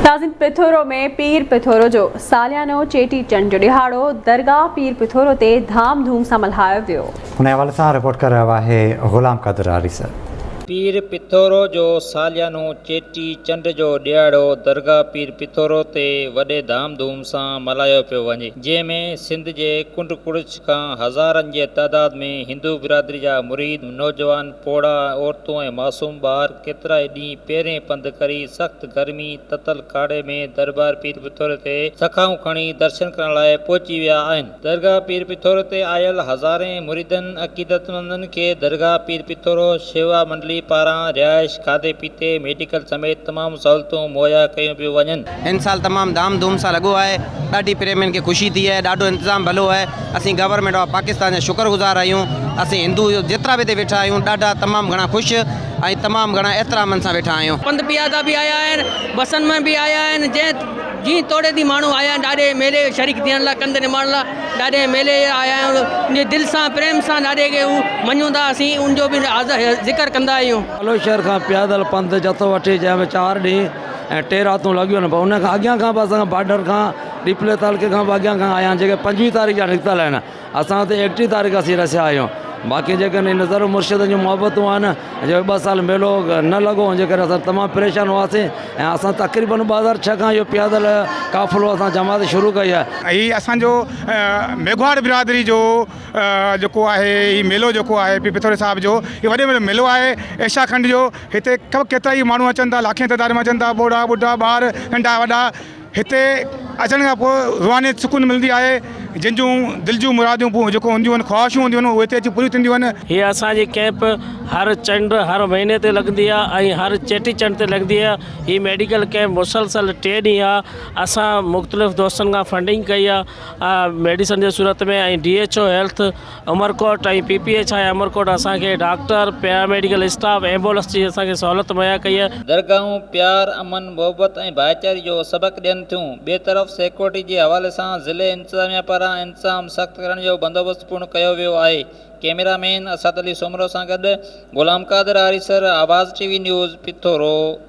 नाज़रीन, पिथोरो में पीर पिथोरो जो सालियानो चेटी चंड जो ॾिहाड़ो दरगाह पीर पिथोरो ते धाम धूम सां मल्हायो वियो। हुन हवाले सां रिपोर्ट करे रहियो आहे ग़ुलाम क़ादिर आरिस। पीर पिथोरो जो सालियानो चेटी चंड जो ॾियारो दरगाह पीर पिथोरो ते वॾे धाम धूम सां मल्हायो पियो वञे, जंहिंमें सिंध जे कुंड कुड़च खां हज़ारनि जे तइदाद में हिंदू बिरादरी जा मुरीद, नौजवान, पोड़ा, औरतूं ऐं मासूम ॿार केतिरा ई ॾींहं पहिरें पंधु करी सख़्त गर्मी ततल काड़े में दरबार पीर पिथोरे ते सखाऊं खणी दर्शन करण लाइ पहुची विया आहिनि। दरगाह पीर पिथोरे ते आयल हज़ारे मुरीदनि अक़ीदतमंदनि खे दरगाह पीर पिथोरो शेवा मंडली पारां रिहाइश, खाधे पीते, मेडिकल समेत तमामु सहूलियतूं मुहैया कयूं पियूं वञनि। इन साल तमामु धाम धूम सां लॻो आहे। ॾाढी प्रेमियुनि खे ख़ुशी थी आहे, ॾाढो इंतज़ाम भलो आहे। असीं गवर्नमेंट ऑफ पाकिस्तान जा शुक्रगुज़ार आहियूं। असीं हिंदू जेतिरा बि हिते वेठा आहियूं ॾाढा तमामु घणा ख़ुशि ऐं तमामु घणा एतिरामनि सां वेठा आहियूं। पंध पियादा बि आया आहिनि, बसनि में बि आया आहिनि, जीअं तोड़े दी माण्हू आया आहिनि ॾाढे मेले शरीक थियण लाइ, कंध निमाइण लाइ ॾाढे मेले आया आहियूं। दिलि सां प्रेम सां ॾाढे खे मञूं था, असीं उनजो बि ज़िक्र कंदा आहियूं। अलो शहर खां पैदल पंधु जथो वठी, जंहिंमें 4 ॾींहं ऐं 2 रातूं लॻियूं आहिनि। उन खां अॻियां खां बि असां बॉर्डर खां डिपले तालुके खां बि अॻियां खां आया आहिनि, जेके 25 तारीख़ जा निकितल आहिनि। असां हिते 31 तारीख़ असीं रसिया आहियूं। बाक़ी जेके नज़र मुर्शिदनि जूं मोहबतूं आहिनि, जो 2 साल मेलो न लॻो, जे करे असां तमामु परेशान हुआसीं ऐं असां तक़रीबन 2006 खां इहो पैदल काफ़िलो असां जमात शुरू कई आहे। हीउ असांजो मेघवाड़ बिरादरी जो जेको आहे हीउ मेलो जेको आहे पीर पिथोरे साहिब जो, हीउ वॾे में मेलो आहे एशिया खंड जो। हिते केतिरा ई माण्हू अचनि था, लाखें तइदाद में अचनि था, ॿोड़ा ॿुढा ॿार नंढा वॾा। हिते अचण खां पोइ रूहानी सुकून मिलंदी आहे। जंहिंजूं दिलि जूं मुरादियूं जेको हूंदियूं आहिनि, ख़्वाहिशूं हूंदियूं आहिनि, उहे हिते अची पूरी थींदियूं आहिनि। हीअ असांजी कैंप हर चंड हर महीने ते लॻंदी आहे ऐं हर चेटी चंड ते लॻंदी आहे। हीअ मेडिकल कैंप मुसलसल 3 ॾींहं आहे। असां मुख़्तलिफ़ दोस्तनि खां फंडिंग कई आहे मेडिसन जे सूरत में, ऐं DHO हेल्थ अमरकोट ऐं PPH आहे अमरकोट असांखे डॉक्टर, पैरामेडिकल स्टाफ, एम्बुलेंस जी असांखे सहूलियत मुहैया कई आहे। दरगाहूं प्यार, अमन, मोहबत ऐं भाईचारे जो सबक़ ॾियनि थियूं। ॿिए तरफ़ सिक्योरिटी जे हवाले सां ज़िले इंतिज़ामिया पारां इंतज़ाम सख़्तु करण जो बंदोबस्तु पूर्ण कयो वियो आहे। कैमरामैन असद अली सोमरो सां गॾु ग़ुलाम क़ादिर आरिसर, आवाज़ TV न्यूज़, पिथोरो।